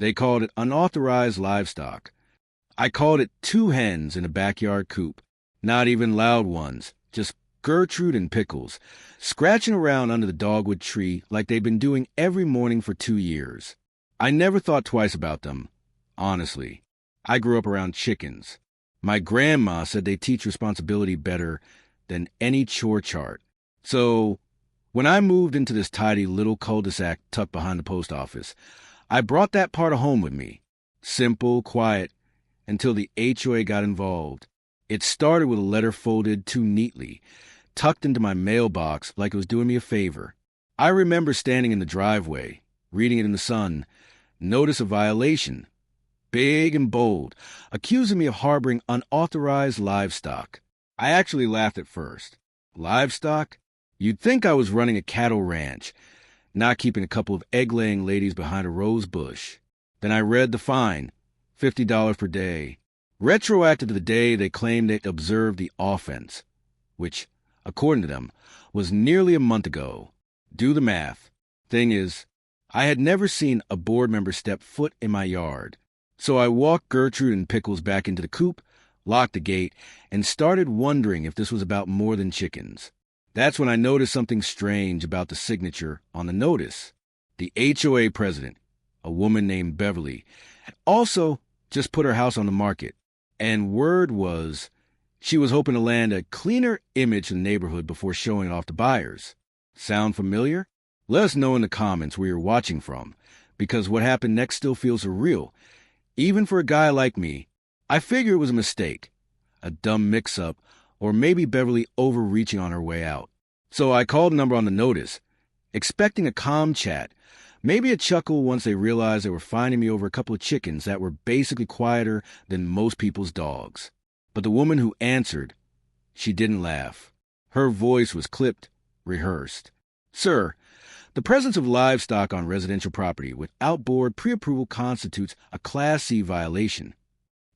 They called it unauthorized livestock. I called it 2 hens in a backyard coop. Not even loud ones, just Gertrude and Pickles, scratching around under the dogwood tree like they'd been doing every morning for 2 years. I never thought twice about them, honestly. I grew up around chickens. My grandma said they teach responsibility better than any chore chart. So, when I moved into this tidy little cul-de-sac tucked behind the post office, I brought that part of home with me. Simple, quiet, until the HOA got involved. It started with a letter folded too neatly, tucked into my mailbox like it was doing me a favor. I remember standing in the driveway, reading it in the sun. Notice a violation, big and bold, accusing me of harboring unauthorized livestock. I actually laughed at first. Livestock? You'd think I was running a cattle ranch, not keeping a couple of egg-laying ladies behind a rose bush. Then I read the fine, $50 per day, retroactive to the day they claimed they'd observed the offense, which, according to them, was nearly a month ago. Do the math. Thing is, I had never seen a board member step foot in my yard. So I walked Gertrude and Pickles back into the coop, locked the gate, and started wondering if this was about more than chickens. That's when I noticed something strange about the signature on the notice. The HOA president, a woman named Beverly, had also just put her house on the market, and word was she was hoping to land a cleaner image in the neighborhood before showing it off to buyers. Sound familiar? Let us know in the comments where you're watching from, because what happened next still feels surreal. Even for a guy like me, I figure it was a mistake, a dumb mix-up, or maybe Beverly overreaching on her way out. So I called the number on the notice, expecting a calm chat, maybe a chuckle once they realized they were finding me over a couple of chickens that were basically quieter than most people's dogs. But the woman who answered, she didn't laugh. Her voice was clipped, rehearsed. Sir, the presence of livestock on residential property without board pre-approval constitutes a Class C violation.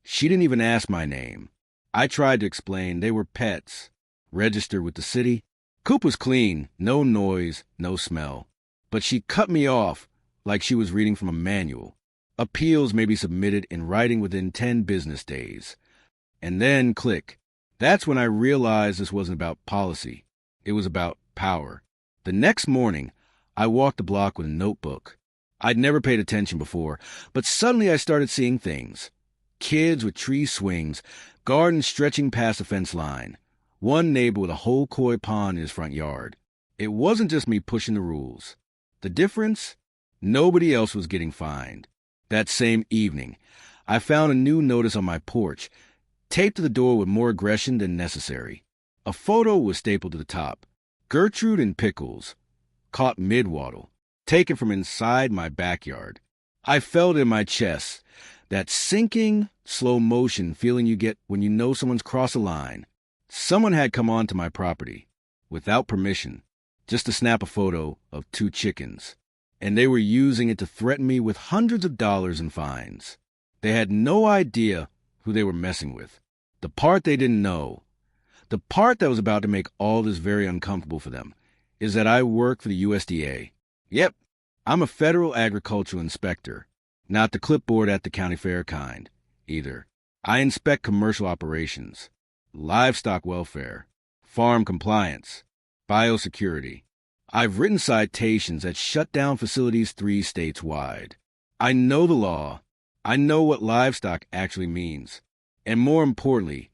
She didn't even ask my name. I tried to explain they were pets, registered with the city. Coop was clean, no noise, no smell. But she cut me off like she was reading from a manual. Appeals may be submitted in writing within 10 business days. And then click. That's when I realized this wasn't about policy. It was about power. The next morning, I walked the block with a notebook. I'd never paid attention before, but suddenly I started seeing things. Kids with tree swings, gardens stretching past the fence line, one neighbor with a whole koi pond in his front yard. It wasn't just me pushing the rules. The difference? Nobody else was getting fined. That same evening, I found a new notice on my porch, taped to the door with more aggression than necessary. A photo was stapled to the top. Gertrude and Pickles, caught mid-waddle, taken from inside my backyard. I felt in my chest, that sinking, slow motion feeling you get when you know someone's crossed a line. Someone had come onto my property, without permission, just to snap a photo of 2 chickens, and they were using it to threaten me with hundreds of dollars in fines. They had no idea who they were messing with. The part they didn't know, the part that was about to make all this very uncomfortable for them, is that I work for the USDA. Yep, I'm a federal agricultural inspector, not the clipboard at the county fair kind, either. I inspect commercial operations, livestock welfare, farm compliance, biosecurity. I've written citations that shut down facilities 3 states wide. I know the law. I know what livestock actually means. And more importantly,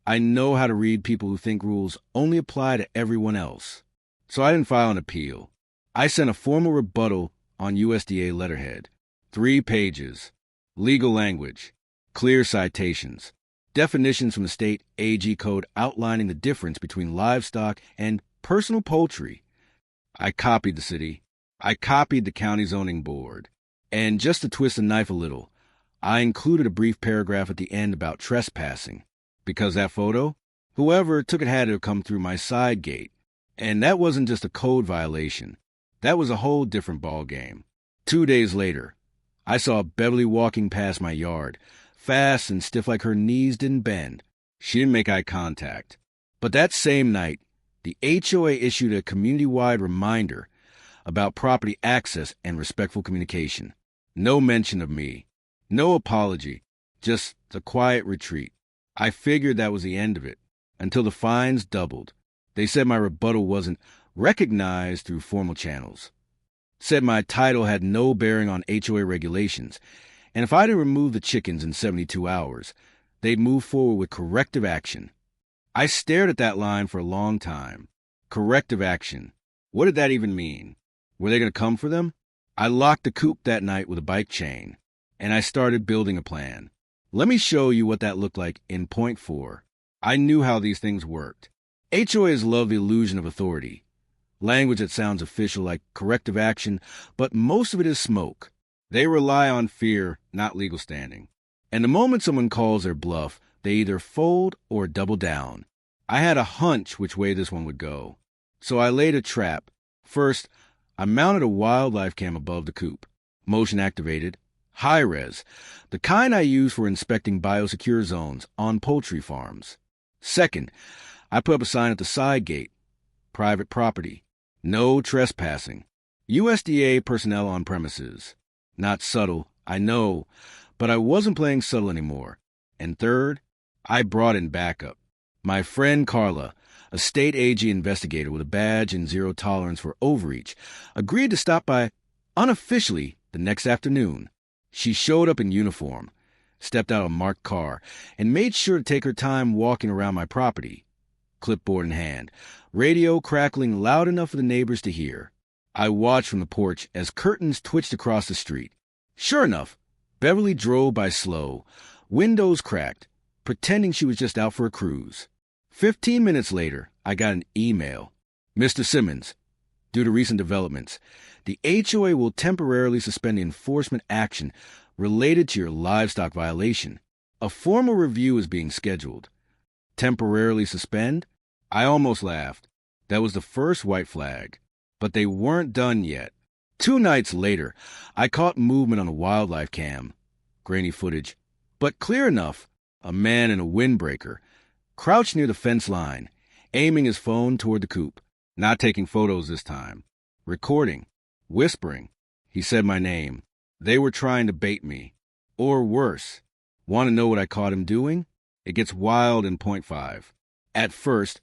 I know how to read people who think rules only apply to everyone else. So I didn't file an appeal. I sent a formal rebuttal on USDA letterhead. 3 pages. Legal language. Clear citations. Definitions from the state AG code outlining the difference between livestock and personal poultry. I copied the city. I copied the county zoning board. And just to twist the knife a little, I included a brief paragraph at the end about trespassing. Because that photo, whoever took it had to have come through my side gate. And that wasn't just a code violation. That was a whole different ballgame. 2 days later, I saw Beverly walking past my yard, fast and stiff like her knees didn't bend. She didn't make eye contact. But that same night, the HOA issued a community-wide reminder about property access and respectful communication. No mention of me. No apology. Just a quiet retreat. I figured that was the end of it, until the fines doubled. They said my rebuttal wasn't recognized through formal channels. Said my title had no bearing on HOA regulations, and if I didn't remove the chickens in 72 hours, they'd move forward with corrective action. I stared at that line for a long time. Corrective action. What did that even mean? Were they going to come for them? I locked the coop that night with a bike chain, and I started building a plan. Let me show you what that looked like in point 4. I knew how these things worked. HOAs love the illusion of authority. Language that sounds official like corrective action, but most of it is smoke. They rely on fear, not legal standing. And the moment someone calls their bluff, they either fold or double down. I had a hunch which way this one would go. So I laid a trap. First, I mounted a wildlife cam above the coop. Motion activated. High res. The kind I use for inspecting biosecure zones on poultry farms. Second, I put up a sign at the side gate. Private property. No trespassing. USDA personnel on premises. Not subtle, I know, but I wasn't playing subtle anymore. And third, I brought in backup. My friend Carla, a state AG investigator with a badge and zero tolerance for overreach, agreed to stop by unofficially the next afternoon. She showed up in uniform, stepped out of a marked car, and made sure to take her time walking around my property. Clipboard in hand, radio crackling loud enough for the neighbors to hear. I watched from the porch as curtains twitched across the street. Sure enough, Beverly drove by slow, windows cracked, pretending she was just out for a cruise. 15 minutes later, I got an email. Mr. Simmons, due to recent developments, the HOA will temporarily suspend the enforcement action related to your livestock violation. A formal review is being scheduled. Temporarily suspend? I almost laughed. That was the first white flag. But they weren't done yet. 2 nights later, I caught movement on a wildlife cam. Grainy footage, but clear enough. A man in a windbreaker, crouched near the fence line, aiming his phone toward the coop. Not taking photos this time. Recording. Whispering. He said my name. They were trying to bait me. Or worse. Want to know what I caught him doing? It gets wild in point 5. At first,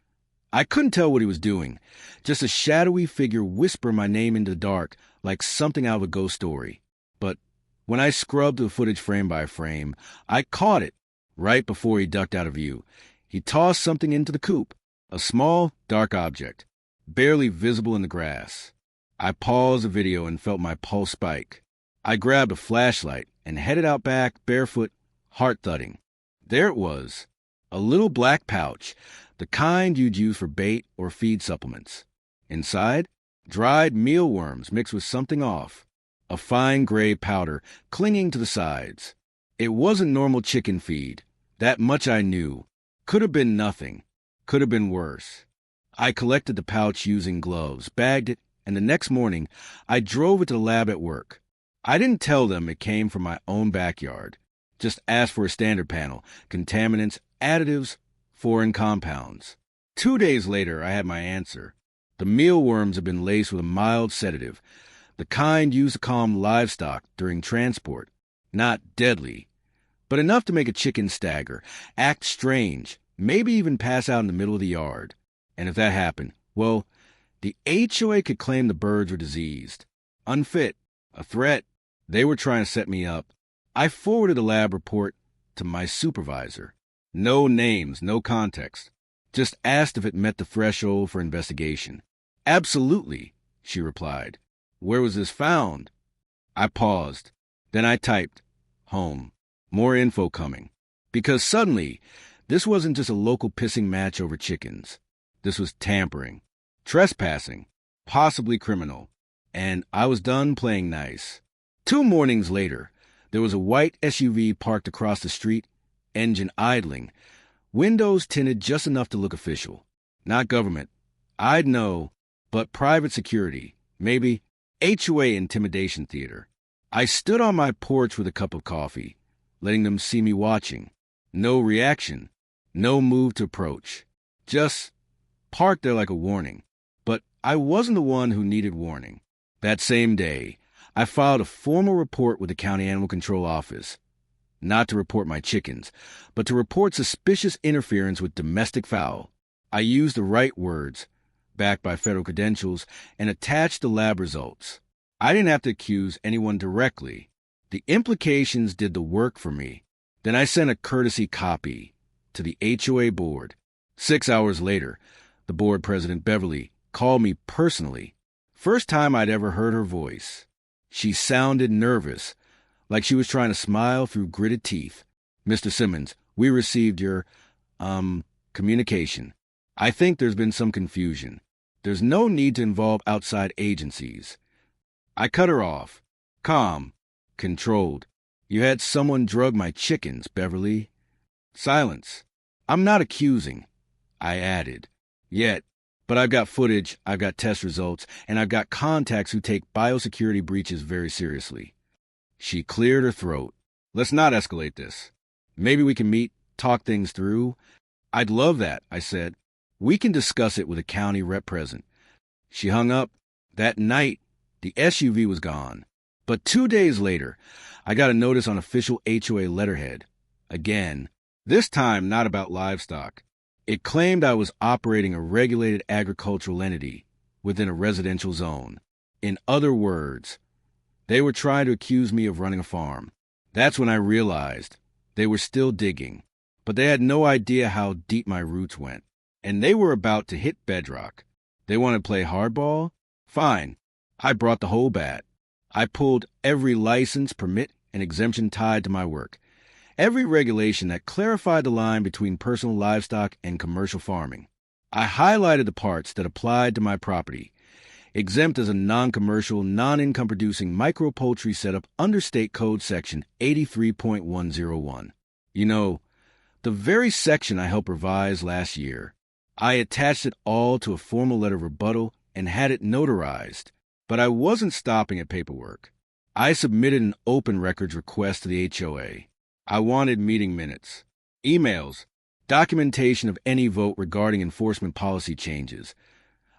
I couldn't tell what he was doing. Just a shadowy figure whisper my name into the dark like something out of a ghost story. But when I scrubbed the footage frame by frame, I caught it right before he ducked out of view. He tossed something into the coop, a small, dark object, barely visible in the grass. I paused the video and felt my pulse spike. I grabbed a flashlight and headed out back, barefoot, heart thudding. There it was, a little black pouch, the kind you'd use for bait or feed supplements. Inside, dried mealworms mixed with something off, a fine gray powder clinging to the sides. It wasn't normal chicken feed. That much I knew. Could have been nothing. Could have been worse. I collected the pouch using gloves, bagged it, and the next morning, I drove it to the lab at work. I didn't tell them it came from my own backyard. Just asked for a standard panel, contaminants, additives, foreign compounds. 2 days later, I had my answer. The mealworms had been laced with a mild sedative, the kind used to calm livestock during transport. Not deadly, but enough to make a chicken stagger, act strange, maybe even pass out in the middle of the yard. And if that happened, well, the HOA could claim the birds were diseased. Unfit, a threat. They were trying to set me up. I forwarded the lab report to my supervisor. No names, no context. Just asked if it met the threshold for investigation. Absolutely, she replied. Where was this found? I paused. Then I typed, home. More info coming. Because suddenly, this wasn't just a local pissing match over chickens. This was tampering, trespassing, possibly criminal. And I was done playing nice. 2 mornings later, there was a white SUV parked across the street, engine idling, windows tinted just enough to look official. Not government. I'd know, but private security, maybe HOA intimidation theater. I stood on my porch with a cup of coffee, letting them see me watching. No reaction, no move to approach. Just parked there like a warning. But I wasn't the one who needed warning. That same day, I filed a formal report with the county animal control office, not to report my chickens, but to report suspicious interference with domestic fowl. I used the right words, backed by federal credentials, and attached the lab results. I didn't have to accuse anyone directly. The implications did the work for me. Then I sent a courtesy copy to the HOA board. 6 hours later, the board president, Beverly, called me personally. First time I'd ever heard her voice. She sounded nervous, like she was trying to smile through gritted teeth. "Mr. Simmons, we received your, communication. I think there's been some confusion. There's no need to involve outside agencies." I cut her off. Calm. Controlled. "You had someone drug my chickens, Beverly." Silence. "I'm not accusing," I added. "Yet. But I've got footage, I've got test results, and I've got contacts who take biosecurity breaches very seriously." She cleared her throat. "Let's not escalate this. Maybe we can meet, talk things through." "I'd love that," I said. "We can discuss it with a county rep present." She hung up. That night, the SUV was gone. But 2 days later, I got a notice on official HOA letterhead. Again, this time not about livestock. It claimed I was operating a regulated agricultural entity within a residential zone. In other words, they were trying to accuse me of running a farm. That's when I realized they were still digging, but they had no idea how deep my roots went. And they were about to hit bedrock. They wanted to play hardball? Fine. I brought the whole bat. I pulled every license, permit, and exemption tied to my work. Every regulation that clarified the line between personal livestock and commercial farming. I highlighted the parts that applied to my property, exempt as a non-commercial, non-income producing micro-poultry setup under State Code Section 83.101. You know, the very section I helped revise last year. I attached it all to a formal letter of rebuttal and had it notarized. But I wasn't stopping at paperwork. I submitted an open records request to the HOA. I wanted meeting minutes, emails, documentation of any vote regarding enforcement policy changes,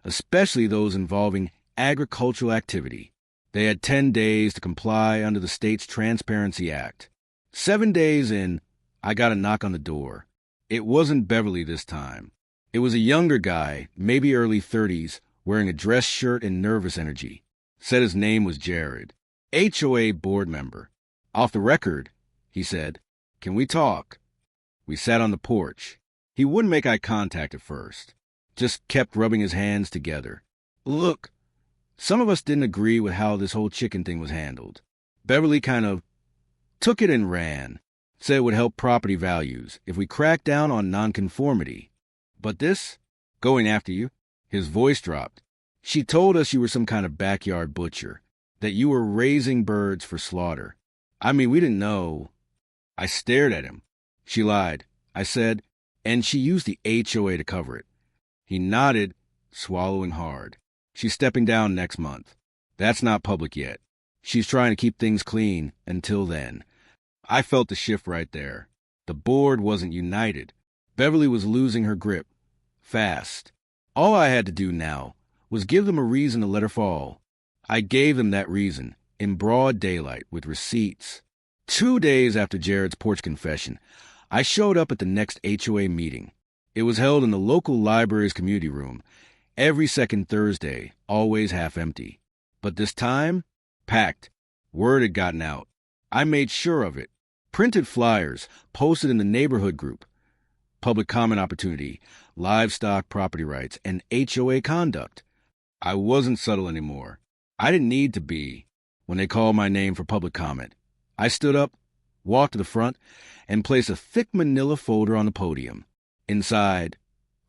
especially those involving agricultural activity. They had 10 days to comply under the state's Transparency Act. 7 days in, I got a knock on the door. It wasn't Beverly this time. It was a younger guy, maybe early 30s, wearing a dress shirt and nervous energy. Said his name was Jared. HOA board member. "Off the record," he said. "Can we talk?" We sat on the porch. He wouldn't make eye contact at first. Just kept rubbing his hands together. "Look, some of us didn't agree with how this whole chicken thing was handled. Beverly kind of took it and ran. Said it would help property values if we cracked down on nonconformity. But this, going after you," his voice dropped. "She told us you were some kind of backyard butcher, that you were raising birds for slaughter. I mean, we didn't know." I stared at him. "She lied," I said, "and she used the HOA to cover it." He nodded, swallowing hard. "She's stepping down next month. That's not public yet. She's trying to keep things clean until then." I felt the shift right there. The board wasn't united. Beverly was losing her grip. Fast. All I had to do now was give them a reason to let her fall. I gave them that reason, in broad daylight, with receipts. 2 days after Jared's porch confession, I showed up at the next HOA meeting. It was held in the local library's community room, every second Thursday, always half empty. But this time, packed. Word had gotten out. I made sure of it. Printed flyers, posted in the neighborhood group. Public comment opportunity, livestock property rights, and HOA conduct. I wasn't subtle anymore. I didn't need to be. When they called my name for public comment, I stood up, walked to the front, and placed a thick manila folder on the podium. Inside,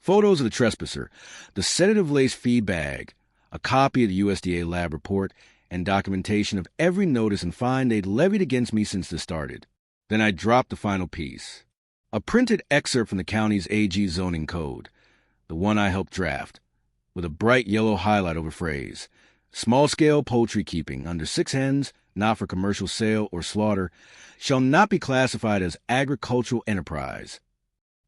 photos of the trespasser, the sedative-laced feed bag, a copy of the USDA lab report, and documentation of every notice and fine they'd levied against me since this started. Then I dropped the final piece. A printed excerpt from the county's AG zoning code, the one I helped draft, with a bright yellow highlight over phrase, "Small-scale poultry keeping under 6 hens, not for commercial sale or slaughter, shall not be classified as agricultural enterprise."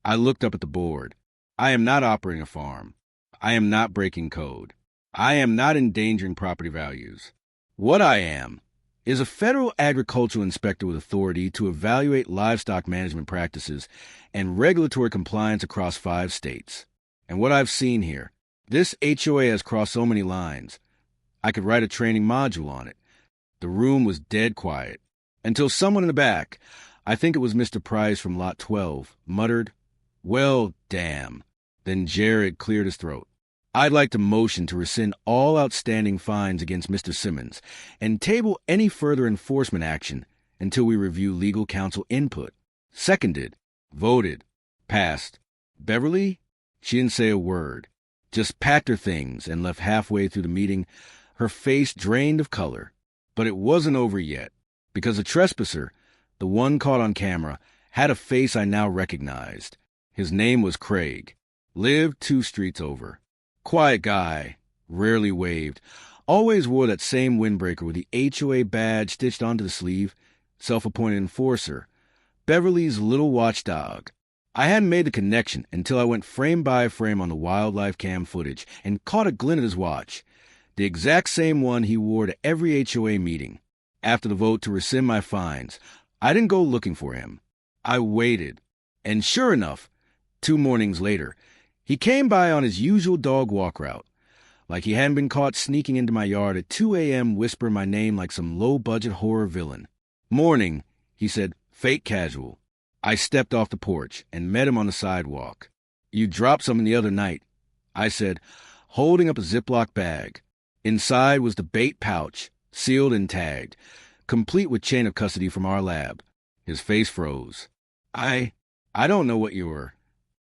I looked up at the board. I am not operating a farm. I am not breaking code. I am not endangering property values. What I am is a federal agricultural inspector with authority to evaluate livestock management practices and regulatory compliance across 5 states. And what I've seen here, this HOA has crossed so many lines. I could write a training module on it. The room was dead quiet, until someone in the back, I think it was Mr. Price from Lot 12, muttered, "Well, damn." Then Jared cleared his throat. "I'd like to motion to rescind all outstanding fines against Mr. Simmons and table any further enforcement action until we review legal counsel input." Seconded. Voted. Passed. Beverly? She didn't say a word. Just packed her things and left halfway through the meeting, her face drained of color. But it wasn't over yet, because the trespasser, the one caught on camera, had a face I now recognized. His name was Craig. Lived 2 streets over. Quiet guy. Rarely waved. Always wore that same windbreaker with the HOA badge stitched onto the sleeve. Self-appointed enforcer. Beverly's little watchdog. I hadn't made the connection until I went frame by frame on the wildlife cam footage and caught a glint at his watch. The exact same one he wore to every HOA meeting. After the vote to rescind my fines, I didn't go looking for him. I waited. And sure enough, 2 mornings later, he came by on his usual dog walk route. Like he hadn't been caught sneaking into my yard at 2 a.m. whispering my name like some low-budget horror villain. "Morning," he said, fake casual. I stepped off the porch and met him on the sidewalk. "You dropped something the other night," I said, holding up a Ziploc bag. Inside was the bait pouch, sealed and tagged, complete with chain of custody from our lab. His face froze. I don't know what you were."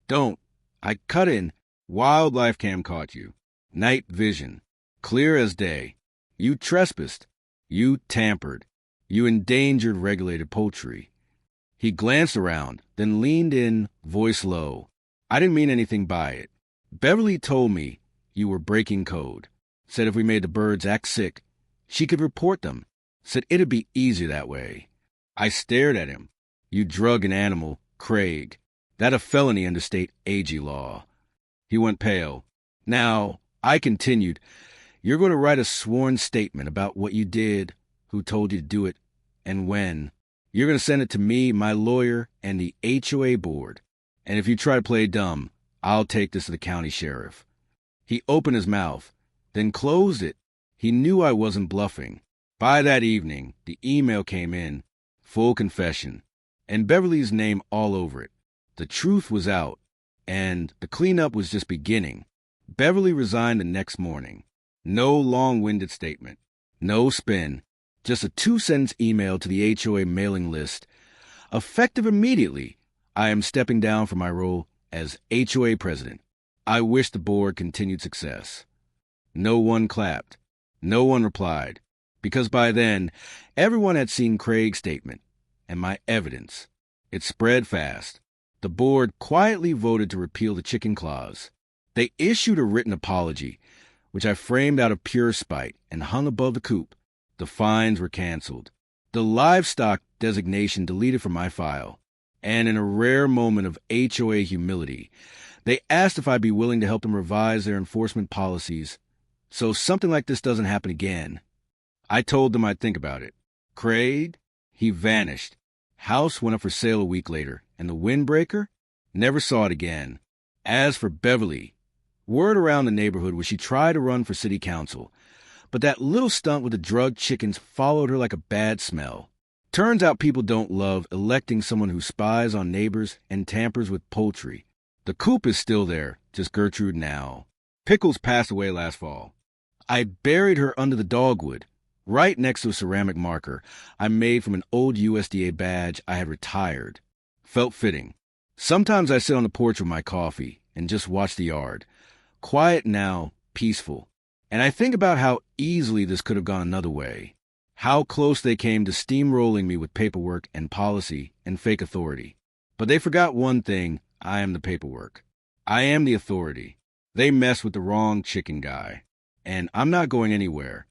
"Don't." I cut in. "Wildlife cam caught you. Night vision. Clear as day. You trespassed. You tampered. You endangered regulated poultry." He glanced around, then leaned in, voice low. "I didn't mean anything by it. Beverly told me you were breaking code. Said if we made the birds act sick, she could report them. Said it'd be easier that way." I stared at him. "You drug an animal, Craig. That a felony under state AG law." He went pale. "Now," I continued, "you're going to write a sworn statement about what you did, who told you to do it, and when. You're going to send it to me, my lawyer, and the HOA board. And if you try to play dumb, I'll take this to the county sheriff." He opened his mouth, then closed it. He knew I wasn't bluffing. By that evening, the email came in, full confession, and Beverly's name all over it. The truth was out, and the cleanup was just beginning. Beverly resigned the next morning. No long-winded statement. No spin. Just a 2-sentence email to the HOA mailing list. Effective immediately, I am stepping down from my role as HOA president. I wish the board continued success. No one clapped. No one replied. Because by then, everyone had seen Craig's statement and my evidence. It spread fast. The board quietly voted to repeal the chicken clause. They issued a written apology, which I framed out of pure spite and hung above the coop. The fines were canceled. The livestock designation deleted from my file. And in a rare moment of HOA humility, they asked if I'd be willing to help them revise their enforcement policies so something like this doesn't happen again. I told them I'd think about it. Craig? He vanished. House went up for sale a week later, and the windbreaker? Never saw it again. As for Beverly, word around the neighborhood was she tried to run for city council, but that little stunt with the drugged chickens followed her like a bad smell. Turns out people don't love electing someone who spies on neighbors and tampers with poultry. The coop is still there, just Gertrude now. Pickles passed away last fall. I buried her under the dogwood, right next to a ceramic marker I made from an old USDA badge I had retired. Felt fitting. Sometimes I sit on the porch with my coffee and just watch the yard. Quiet now, peaceful. And I think about how easily this could have gone another way. How close they came to steamrolling me with paperwork and policy and fake authority. But they forgot one thing: I am the paperwork. I am the authority. They messed with the wrong chicken guy. And I'm not going anywhere.